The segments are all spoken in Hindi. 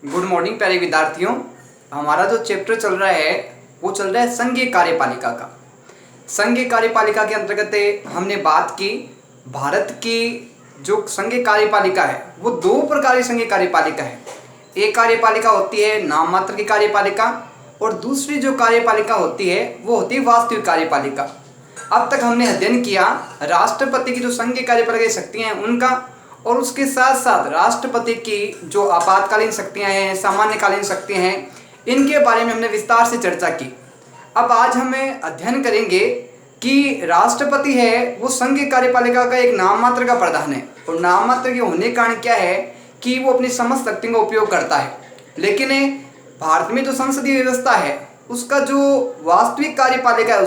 गुड मॉर्निंग प्यारे विद्यार्थियों। हमारा जो चैप्टर चल रहा है वो चल रहा है संघीय कार्यपालिका का। संघीय कार्यपालिका के अंतर्गत हमने बात की भारत की जो संघीय कार्यपालिका है वो दो प्रकार की संघीय कार्यपालिका है। एक कार्यपालिका होती है नाम मात्र की कार्यपालिका और दूसरी जो कार्यपालिका होती है वो होती है वास्तविक कार्यपालिका। अब तक हमने अध्ययन किया राष्ट्रपति की जो संघीय कार्यपालिका शक्तियाँ हैं उनका, और उसके साथ साथ राष्ट्रपति की जो आपातकालीन शक्तियाँ हैं, सामान्यकालीन शक्तियाँ हैं, इनके बारे में हमने विस्तार से चर्चा की। अब आज हमें अध्ययन करेंगे कि राष्ट्रपति है वो संघीय कार्यपालिका का एक नाम मात्र का प्रधान है, और नाम मात्र के होने के कारण क्या है कि वो अपनी समस्त शक्तियों का उपयोग करता है। लेकिन भारत में जो संसदीय व्यवस्था है उसका जो वास्तविक कार्यपालिका है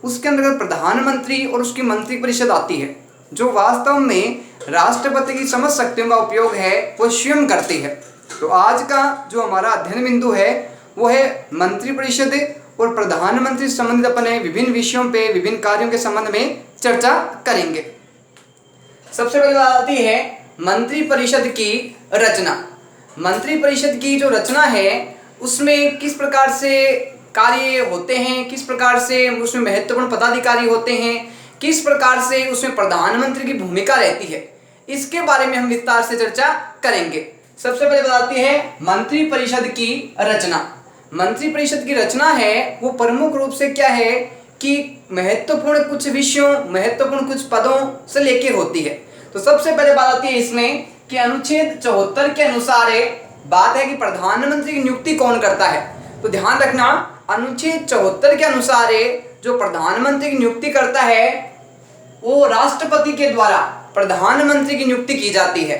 उसके अंतर्गत प्रधानमंत्री और उसकी मंत्रिपरिषद आती है, जो वास्तव में राष्ट्रपति की समस्त शक्तियों का उपयोग है वो स्वयं करती है। तो आज का जो हमारा अध्ययन बिंदु है वो है मंत्रिपरिषद और प्रधानमंत्री से संबंधित अपने विभिन्न विषयों पे, विभिन्न कार्यों के संबंध में चर्चा करेंगे। सबसे पहले बात आती है मंत्रिपरिषद की रचना। मंत्रिपरिषद की जो रचना है उसमें किस प्रकार से कार्य होते हैं, किस प्रकार से उसमें महत्वपूर्ण पदाधिकारी होते हैं, किस प्रकार से उसमें प्रधानमंत्री की भूमिका रहती है, इसके बारे में हम विस्तार से चर्चा करेंगे। सबसे पहले बताती है मंत्रिपरिषद की रचना। मंत्रिपरिषद की रचना है वो प्रमुख रूप से क्या है कि महत्वपूर्ण कुछ विषयों, महत्वपूर्ण कुछ पदों से लेके होती है। तो सबसे पहले बात आती है इसमें कि अनुच्छेद 74 के अनुसार बात है कि प्रधानमंत्री की नियुक्ति कौन करता है। तो ध्यान रखना, अनुच्छेद 74 के अनुसार जो प्रधानमंत्री की नियुक्ति करता है वो राष्ट्रपति के द्वारा प्रधानमंत्री की नियुक्ति की जाती है।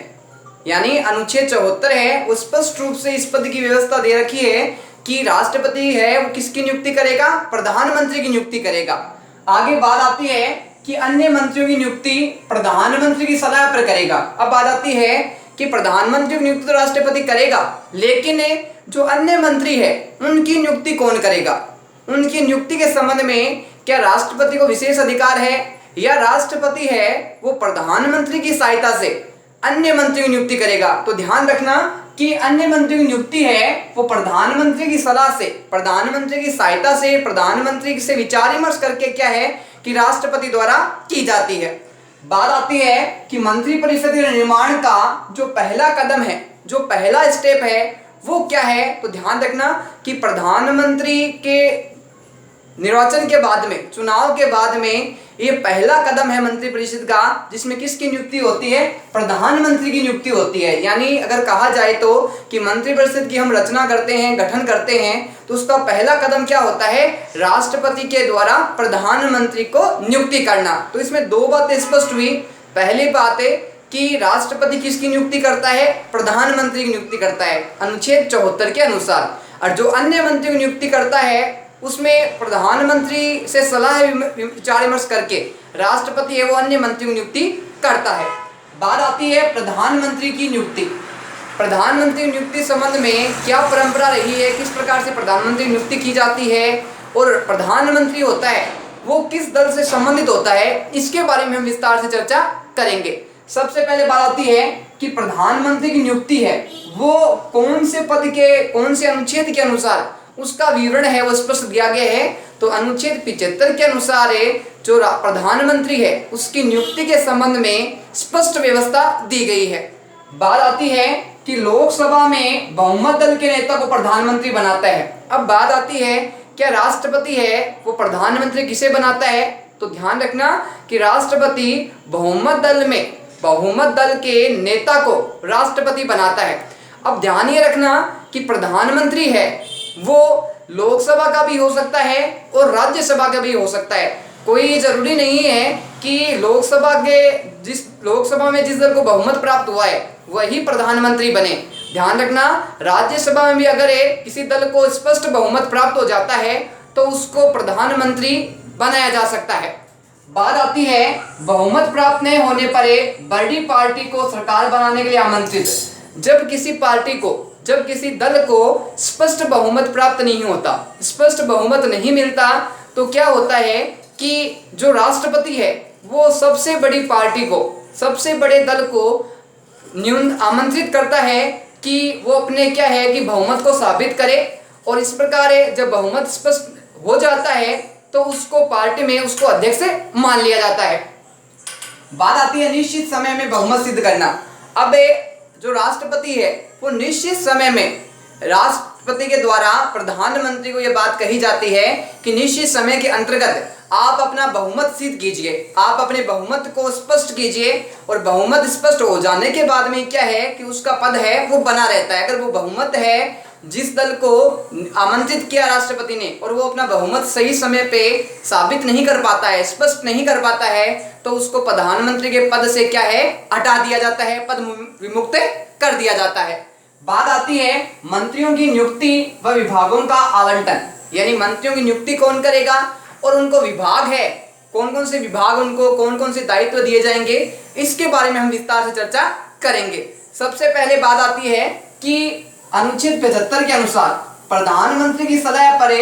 यानी अनुच्छेद 74 है वो स्पष्ट रूप से इस पद की व्यवस्था दे रखी है कि राष्ट्रपति है वो किसकी नियुक्ति करेगा, प्रधानमंत्री की नियुक्ति करेगा। आगे बात आती है कि अन्य मंत्रियों की नियुक्ति प्रधानमंत्री की सलाह पर करेगा। अब बात आती है कि प्रधानमंत्री की नियुक्ति तो राष्ट्रपति करेगा, लेकिन जो अन्य मंत्री है उनकी नियुक्ति कौन करेगा, उनकी नियुक्ति के संबंध में क्या राष्ट्रपति को विशेष अधिकार है या राष्ट्रपति है वो प्रधानमंत्री की सहायता से अन्य मंत्री की नियुक्ति करेगा। तो ध्यान रखना कि अन्य मंत्री की नियुक्ति है वो प्रधानमंत्री की सलाह से, प्रधानमंत्री की सहायता से, प्रधानमंत्री से विचार विमर्श करके क्या है कि राष्ट्रपति द्वारा की जाती है। बात आती है कि मंत्रिपरिषद के निर्माण का जो पहला कदम है, जो पहला स्टेप है वो क्या है। तो ध्यान रखना कि प्रधानमंत्री के निर्वाचन के बाद में, चुनाव के बाद में ये पहला कदम है मंत्रिपरिषद का, जिसमें किसकी नियुक्ति होती है, प्रधानमंत्री की नियुक्ति होती है। यानी अगर कहा जाए तो कि मंत्रिपरिषद की हम रचना करते हैं, गठन करते हैं, तो उसका पहला कदम क्या होता है, राष्ट्रपति के द्वारा प्रधानमंत्री को नियुक्ति करना। तो इसमें दो बातें स्पष्ट हुई। पहली बात है कि राष्ट्रपति किसकी नियुक्ति करता है, प्रधानमंत्री की नियुक्ति करता है अनुच्छेद 74 के अनुसार, और जो अन्य मंत्री की नियुक्ति करता है उसमें प्रधानमंत्री से सलाह विचार विमर्श करके राष्ट्रपति है वो अन्य मंत्री की नियुक्ति करता है। बात आती है प्रधानमंत्री की नियुक्ति। प्रधानमंत्री की नियुक्ति संबंध में क्या परंपरा रही है, किस प्रकार से प्रधानमंत्री की नियुक्ति की जाती है, और प्रधानमंत्री होता है वो किस दल से संबंधित होता है, इसके बारे में हम विस्तार से चर्चा करेंगे। सबसे पहले बात आती है कि प्रधानमंत्री की नियुक्ति है वो कौन से पद के, कौन से अनुच्छेद के अनुसार उसका विवरण है वो स्पष्ट दिया गया है। तो अनुच्छेद 75 के अनुसार जो प्रधानमंत्री है उसकी नियुक्ति के संबंध में स्पष्ट व्यवस्था दी गई है। बात आती है कि लोकसभा में बहुमत दल के नेता को प्रधानमंत्री बनाता है। अब बात आती है क्या राष्ट्रपति है वो प्रधानमंत्री किसे बनाता है। तो ध्यान रखना कि राष्ट्रपति बहुमत दल के नेता को राष्ट्रपति बनाता है। अब ध्यान ये रखना कि प्रधानमंत्री है वो लोकसभा का भी हो सकता है और राज्यसभा का भी हो सकता है। कोई जरूरी नहीं है कि लोकसभा में जिस दल को बहुमत प्राप्त हुआ है वही प्रधानमंत्री बने। ध्यान रखना राज्यसभा में भी अगर किसी दल को स्पष्ट बहुमत प्राप्त हो जाता है तो उसको प्रधानमंत्री बनाया जा सकता है। बात आती है बहुमत प्राप्त नहीं होने पर बड़ी पार्टी को सरकार बनाने के लिए आमंत्रित। जब किसी दल को स्पष्ट बहुमत प्राप्त नहीं होता, स्पष्ट बहुमत नहीं मिलता, तो क्या होता है कि जो राष्ट्रपति है वो सबसे बड़ी पार्टी को, सबसे बड़े दल को आमंत्रित करता है कि वो अपने क्या है कि बहुमत को साबित करे, और इस प्रकार जब बहुमत स्पष्ट हो जाता है तो उसको पार्टी में उसको अध्यक्ष मान लिया जाता है। बात आती है निश्चित समय में बहुमत सिद्ध करना। अब जो राष्ट्रपति है वो निश्चित समय में राष्ट्रपति के द्वारा प्रधानमंत्री को यह बात कही जाती है कि निश्चित समय के अंतर्गत आप अपना बहुमत सिद्ध कीजिए, आप अपने बहुमत को स्पष्ट कीजिए, और बहुमत स्पष्ट हो जाने के बाद में क्या है कि उसका पद है वो बना रहता है। अगर वो बहुमत है, जिस दल को आमंत्रित किया राष्ट्रपति ने, और वो अपना बहुमत सही समय पे साबित नहीं कर पाता है, स्पष्ट नहीं कर पाता है, तो उसको प्रधानमंत्री के पद से क्या है हटा दिया जाता है, पद विमुक्त कर दिया जाता है। बात आती है मंत्रियों की नियुक्ति व विभागों का आवंटन, यानी मंत्रियों की नियुक्ति कौन करेगा और उनको विभाग है, कौन कौन से विभाग, उनको कौन कौन से दायित्व दिए जाएंगे, इसके बारे में हम विस्तार से चर्चा करेंगे। सबसे पहले बात आती है कि अनुच्छेद 75 के अनुसार प्रधानमंत्री की सलाह पर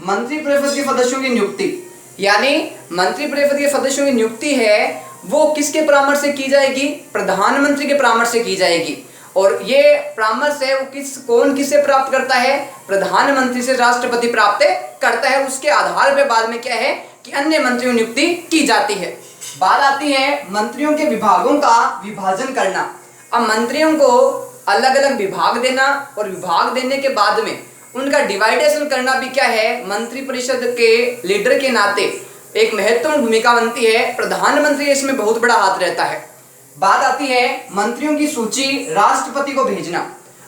मंत्री परिषद के सदस्यों की नियुक्ति, यानी मंत्री परिषद के सदस्यों की नियुक्ति है वो किसके परामर्श से की जाएगी, प्रधानमंत्री के परामर्श से की जाएगी। और ये परामर्श है वो कौन किससे प्राप्त करता है, प्रधानमंत्री से राष्ट्रपति प्राप्त करता है। उसके आधार पर बाद में क्या है कि अन्य मंत्रियों की नियुक्ति की जाती है। बात आती है मंत्रियों के विभागों का विभाजन करना। अब मंत्रियों को अलग अलग विभाग देना, और विभाग देने के बाद में उनका डिवाइडेशन करना भी क्या है, मंत्री परिषद के लीडर के नाते एक महत्वपूर्ण भूमिका बनती है। प्रधानमंत्री इसमें बहुत बड़ा हाथ रहता है। बात आती है मंत्रियों की सूची राष्ट्रपति को भेजना।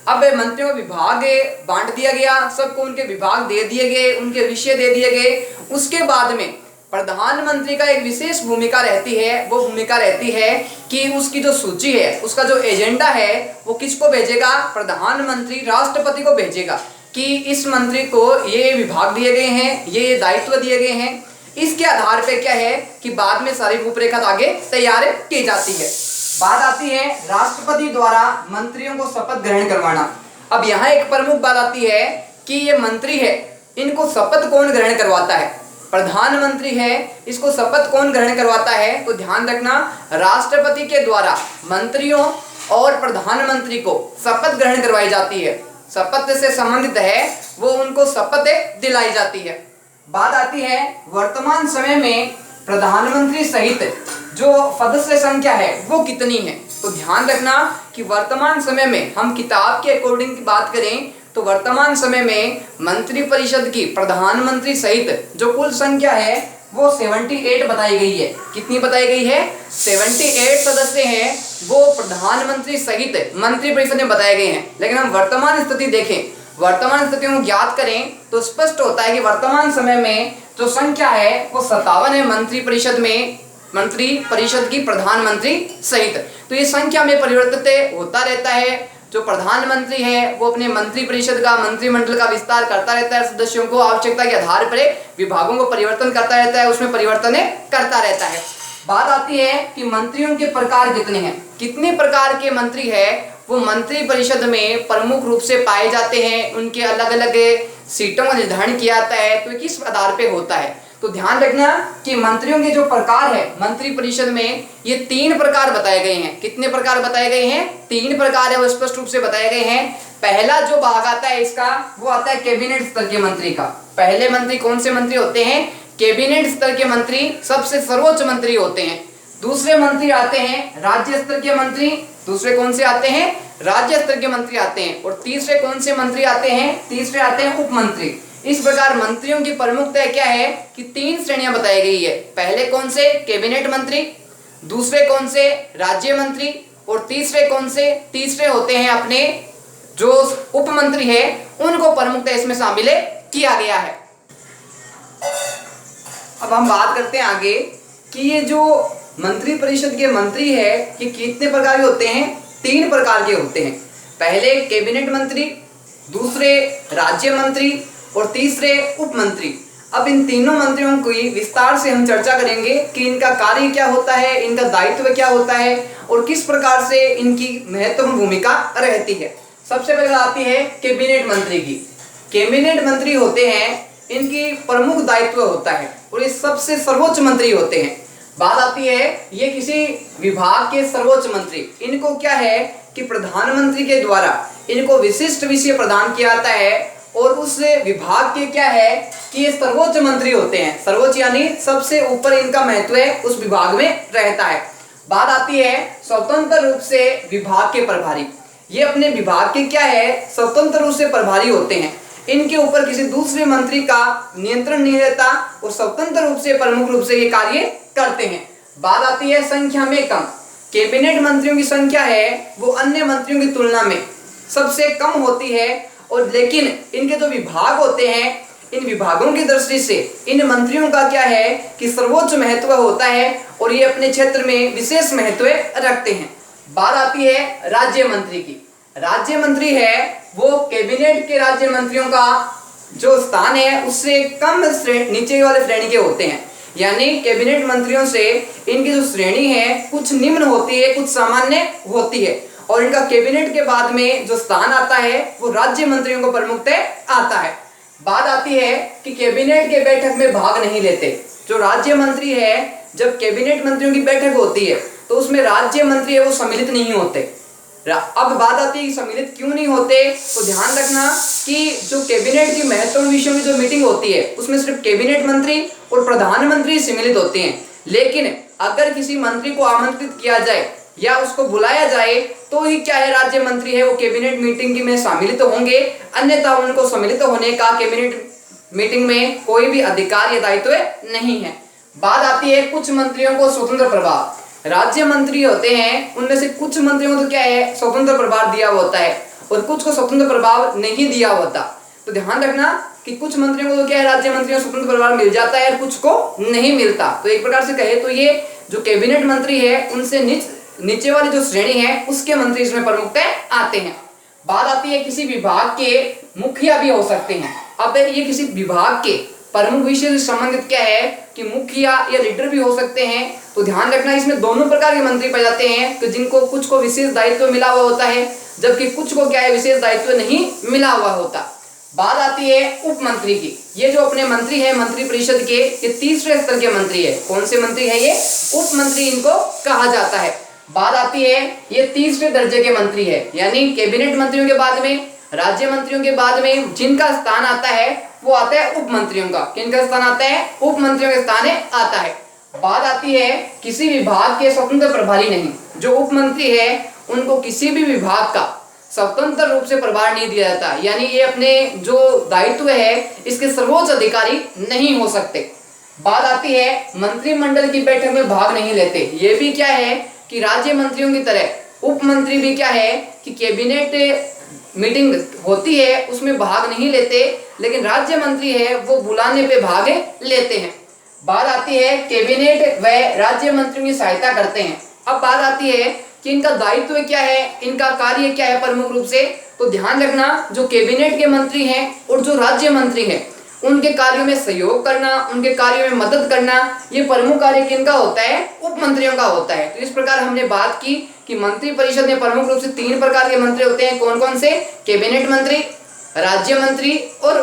अब मंत्रियों को विभाग बांट दिया गया, सबको उनके विभाग दे दिए गए, उनके विषय दे दिए गए। उसके बाद में प्रधानमंत्री का एक विशेष भूमिका रहती है, वो भूमिका रहती है कि उसकी जो सूची है, उसका जो एजेंडा है वो किसको भेजेगा, प्रधानमंत्री राष्ट्रपति को भेजेगा कि इस मंत्री को ये विभाग दिए गए हैं, ये दायित्व दिए गए हैं। इसके आधार पे क्या है कि बाद में सारी रूपरेखा आगे तैयार की जाती है। बात आती है राष्ट्रपति द्वारा मंत्रियों को शपथ ग्रहण करवाना। अब यहाँ एक प्रमुख बात आती है कि ये मंत्री है, इनको शपथ कौन ग्रहण करवाता है, प्रधानमंत्री है, इसको शपथ कौन ग्रहण करवाता है। तो ध्यान रखना, राष्ट्रपति के द्वारा मंत्रियों और प्रधानमंत्री को शपथ ग्रहण करवाई जाती है। शपथ से संबंधित है वो उनको शपथ दिलाई जाती है। बात आती है वर्तमान समय में प्रधानमंत्री सहित जो सदस्य संख्या है वो कितनी है। तो ध्यान रखना कि वर्तमान समय में हम किताब के अकॉर्डिंग की बात करें तो वर्तमान समय में मंत्री परिषद की प्रधानमंत्री सहित जो कुल संख्या है वो 78 बताई गई है। कितनी बताई गई है, 78 सदस्य हैं वो प्रधानमंत्री सहित मंत्री परिषद में बताए गए हैं। लेकिन हम वर्तमान स्थिति देखें, वर्तमान स्थितियों को ज्ञात करें तो स्पष्ट होता है कि वर्तमान समय में जो संख्या है वो 57 है मंत्री परिषद में, मंत्री परिषद की प्रधानमंत्री सहित। तो ये संख्या में परिवर्तित होता रहता है। जो प्रधानमंत्री है वो अपने मंत्री परिषद का, मंत्रिमंडल का विस्तार करता रहता है, सदस्यों को आवश्यकता के आधार पर विभागों को परिवर्तन करता रहता है, उसमें परिवर्तन करता रहता है। बात आती है कि मंत्रियों के प्रकार कितने हैं, कितने प्रकार के मंत्री है वो मंत्री परिषद में प्रमुख रूप से पाए जाते हैं। उनके अलग अलग सीटों का निर्धारण किया जाता है, तो किस आधार पे होता है। तो ध्यान रखना कि मंत्रियों के जो प्रकार है मंत्री परिषद में ये 3 प्रकार बताए गए हैं। कितने प्रकार बताए गए हैं, 3 प्रकार है वो स्पष्ट रूप से बताए गए हैं। पहला जो भाग आता है इसका वो आता है कैबिनेट स्तर के मंत्री का। पहले मंत्री कौन से मंत्री होते हैं, कैबिनेट स्तर के मंत्री सबसे सर्वोच्च मंत्री होते हैं। दूसरे मंत्री आते हैं राज्य स्तर के मंत्री, दूसरे कौन से आते हैं, राज्य स्तर के मंत्री आते हैं। और तीसरे कौन से मंत्री आते हैं, तीसरे आते हैं उप मंत्री। इस प्रकार मंत्रियों की प्रमुखता क्या है कि 3 श्रेणियां बताई गई है। पहले कौन से, कैबिनेट मंत्री, दूसरे कौन से, राज्य मंत्री, और तीसरे कौन से, तीसरे होते हैं अपने जो उप मंत्री है उनको प्रमुखता इसमें शामिल किया गया है। अब हम बात करते हैं आगे कि ये जो मंत्री परिषद के मंत्री है ये कितने प्रकार के होते हैं, 3 प्रकार के होते हैं। पहले कैबिनेट मंत्री, दूसरे राज्य मंत्री और तीसरे उप मंत्री। अब इन तीनों मंत्रियों की विस्तार से हम चर्चा करेंगे कि इनका कार्य क्या होता है, इनका दायित्व क्या होता है और किस प्रकार से इनकी महत्वपूर्ण भूमिका रहती है। सबसे पहले आती है कैबिनेट मंत्री की। कैबिनेट मंत्री होते हैं, इनकी प्रमुख दायित्व होता है और ये सबसे सर्वोच्च मंत्री होते हैं। बात आती है ये किसी विभाग के सर्वोच्च मंत्री, इनको क्या है कि प्रधानमंत्री के द्वारा इनको विशिष्ट विषय प्रदान किया जाता है और उस विभाग के क्या है कि ये सर्वोच्च मंत्री होते हैं। सर्वोच्च यानी सबसे ऊपर इनका महत्व है उस विभाग में रहता है। बात आती है स्वतंत्र रूप से विभाग के प्रभारी। ये अपने विभाग के क्या है स्वतंत्र रूप से प्रभारी होते हैं। इनके ऊपर किसी दूसरे मंत्री का नियंत्रण नहीं रहता और स्वतंत्र रूप से प्रमुख रूप से ये कार्य करते हैं। बात आती है संख्या में कम। कैबिनेट मंत्रियों की संख्या है वो अन्य मंत्रियों की तुलना में सबसे कम होती है और लेकिन इनके जो विभाग होते हैं इन विभागों की दृष्टि से इन मंत्रियों का क्या है कि सर्वोच्च महत्व होता है और ये अपने क्षेत्र में विशेष महत्व रखते हैं। बात आती है राज्य मंत्री की। राज्य मंत्री है वो कैबिनेट के राज्य मंत्रियों का जो स्थान है उससे कम नीचे वाले श्रेणी के होते हैं। यानी कैबिनेट मंत्रियों से इनकी जो श्रेणी है कुछ निम्न होती है कुछ सामान्य होती है और इनका कैबिनेट के बाद में जो स्थान आता है वो राज्य मंत्रियों को प्रमुखतः आता है। बात आती है कि कैबिनेट के बैठक में भाग नहीं लेते। जो राज्य मंत्री है जब कैबिनेट मंत्रियों की बैठक होती है तो उसमें राज्य मंत्री है वो सम्मिलित नहीं होते। अब बात आती है कि सम्मिलित क्यों नहीं होते, तो ध्यान रखना कि जो कैबिनेट की महत्वपूर्ण विषयों की जो मीटिंग होती है उसमें सिर्फ कैबिनेट मंत्री और प्रधानमंत्री सम्मिलित होते हैं। लेकिन अगर किसी मंत्री को आमंत्रित किया जाए या उसको बुलाया जाए तो ही क्या है राज्य मंत्री है वो कैबिनेट मीटिंग में सम्मिलित होंगे, अन्यथा उनको सम्मिलित होने का कैबिनेट मीटिंग में कोई भी अधिकार या दायित्व नहीं है। बात आती है कुछ मंत्रियों को स्वतंत्र प्रभार। राज्य मंत्री होते हैं उनमें से कुछ मंत्रियों को तो क्या है स्वतंत्र प्रभार दिया होता है और कुछ को स्वतंत्र प्रभार नहीं दिया होता। तो ध्यान रखना कि कुछ मंत्रियों को तो क्या है राज्य मंत्रियों को स्वतंत्र प्रभार मिल जाता है और कुछ को नहीं मिलता। तो एक प्रकार से कहे तो ये जो कैबिनेट मंत्री है उनसे नीचे वाली जो श्रेणी है उसके मंत्री इसमें प्रमुखतः आते हैं। बात आती है किसी विभाग के मुखिया भी हो सकते हैं। अब ये किसी विभाग के प्रमुख विषय से संबंधित क्या है कि मुखिया या लीडर भी हो सकते हैं। तो ध्यान रखना इसमें दोनों प्रकार के मंत्री पाए जाते हैं कि जिनको कुछ को विशेष दायित्व मिला हुआ होता है जबकि कुछ को क्या है विशेष दायित्व नहीं मिला हुआ होता। बात आती है उप मंत्री की। ये जो अपने मंत्री है मंत्री परिषद के ये तीसरे स्तर के मंत्री है। कौन से मंत्री है ये? उप मंत्री इनको कहा जाता है। बात आती है ये तीसरे दर्जे के मंत्री है यानी कैबिनेट मंत्रियों के बाद में राज्य मंत्रियों के बाद में जिनका स्थान आता है वो आता है उप मंत्रियों का। किनका स्थान आता है? उप मंत्रियों के स्थान आता है। बात आती है किसी विभाग के स्वतंत्र प्रभारी नहीं। जो उप मंत्री है उनको किसी भी विभाग का स्वतंत्र रूप से प्रभार नहीं दिया जाता यानी ये अपने जो दायित्व है इसके सर्वोच्च अधिकारी नहीं हो सकते। बात आती है मंत्रिमंडल की बैठक में भाग नहीं लेते। ये भी क्या है कि राज्य मंत्रियों की तरह उप मंत्री भी क्या है कि कैबिनेट मीटिंग होती है उसमें भाग नहीं लेते लेकिन राज्य मंत्री है वो बुलाने पे भाग लेते हैं। बात आती है कैबिनेट व राज्य मंत्रियों की सहायता करते हैं। अब बात आती है कि इनका दायित्व क्या है, इनका कार्य क्या है प्रमुख रूप से। तो ध्यान रखना जो कैबिनेट के मंत्री हैं और जो राज्य मंत्री हैं उनके कार्यों में सहयोग करना, उनके कार्यों में मदद करना, ये प्रमुख कार्य किनका होता है? उप मंत्रियों का होता है। तो इस प्रकार हमने बात की कि मंत्री परिषद में प्रमुख रूप से 3 प्रकार के मंत्री होते हैं। कौन कौन से? कैबिनेट मंत्री, राज्य मंत्री और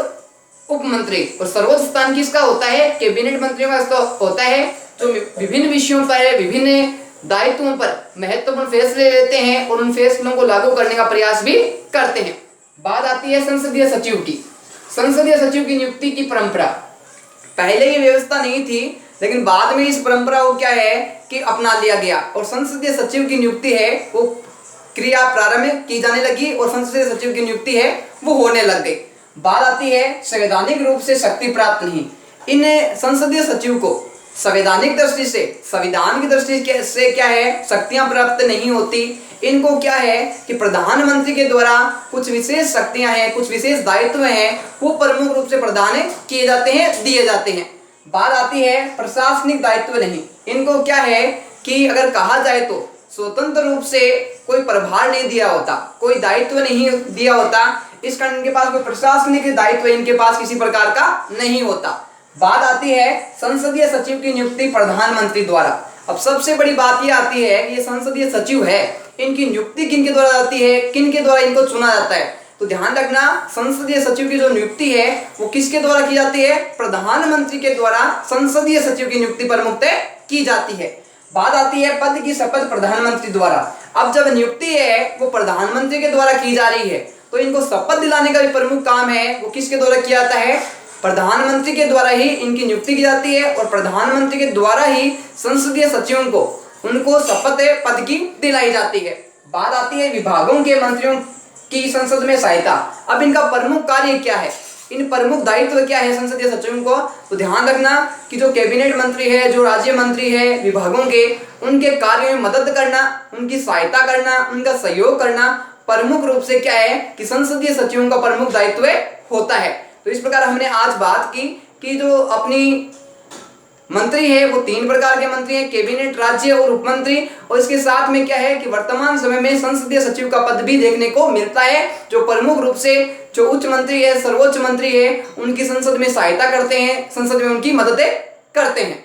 उप मंत्री। और सर्वोच्च स्थान किसका होता है? कैबिनेट मंत्रियों का होता है जो विभिन्न विषयों पर विभिन्न दायित्वों पर महत्वपूर्ण फैसले लेते हैं और उन फैसलों को लागू करने का प्रयास भी करते हैं। बात आती है संसदीय सचिव की। संसदीय सचिव की नियुक्ति की परंपरा। पहले ये व्यवस्था नहीं थी लेकिन बाद में इस परंपरा को क्या है कि अपना लिया गया और संसदीय सचिव की नियुक्ति है वो क्रिया प्रारंभ की जाने लगी और संसदीय सचिव की नियुक्ति है वो होने लग गई। बात आती है संवैधानिक रूप से शक्ति प्राप्त नहीं। इन संसदीय सचिव को संवैधानिक दृष्टि से संविधान की दृष्टि से क्या है शक्तियां प्राप्त नहीं होती। इनको क्या है कि प्रधानमंत्री के द्वारा कुछ विशेष शक्तियां हैं, कुछ विशेष दायित्व हैं वो प्रमुख रूप से प्रदान किए जाते हैं, दिए जाते हैं। बात आती है प्रशासनिक दायित्व नहीं। इनको क्या है कि अगर कहा जाए तो स्वतंत्र रूप से कोई प्रभार नहीं दिया होता, कोई दायित्व नहीं दिया होता, इस कारण इनके पास कोई प्रशासनिक दायित्व इनके पास किसी प्रकार का नहीं होता। बात आती है संसदीय सचिव की नियुक्ति प्रधानमंत्री द्वारा। अब सबसे बड़ी बात यह आती है कि ये संसदीय सचिव है इनकी नियुक्ति किनके द्वारा आती है, किनके द्वारा इनको चुना जाता है। तो ध्यान रखना संसदीय सचिव की जो नियुक्ति है वो किसके द्वारा की जाती है? प्रधानमंत्री के द्वारा संसदीय सचिव की नियुक्ति प्रमुखतः की जाती है। बात आती है पद की शपथ प्रधानमंत्री द्वारा। अब जब नियुक्ति है वो प्रधानमंत्री के द्वारा की जा रही है, तो इनको शपथ दिलाने का भी प्रमुख काम है वो किसके द्वारा किया जाता है? प्रधानमंत्री के द्वारा ही इनकी नियुक्ति की जाती है और प्रधानमंत्री के द्वारा ही संसदीय सचिवों को उनको शपथ पद की दिलाई जाती है। बात आती है विभागों के मंत्रियों की संसद में सहायता। अब इनका प्रमुख कार्य क्या है, इन प्रमुख दायित्व क्या है संसदीय सचिवों को? तो ध्यान रखना कि जो कैबिनेट मंत्री है, जो राज्य मंत्री है विभागों के, उनके कार्यों में मदद करना, उनकी सहायता करना, उनका सहयोग करना प्रमुख रूप से क्या है कि संसदीय सचिवों का प्रमुख दायित्व होता है। तो इस प्रकार हमने आज बात की कि जो अपनी मंत्री है वो 3 प्रकार के मंत्री हैं, कैबिनेट, राज्य और उपमंत्री। और इसके साथ में क्या है कि वर्तमान समय में संसदीय सचिव का पद भी देखने को मिलता है, जो प्रमुख रूप से जो उच्च मंत्री है, सर्वोच्च मंत्री है, उनकी संसद में सहायता करते हैं, संसद में उनकी मददें करते हैं।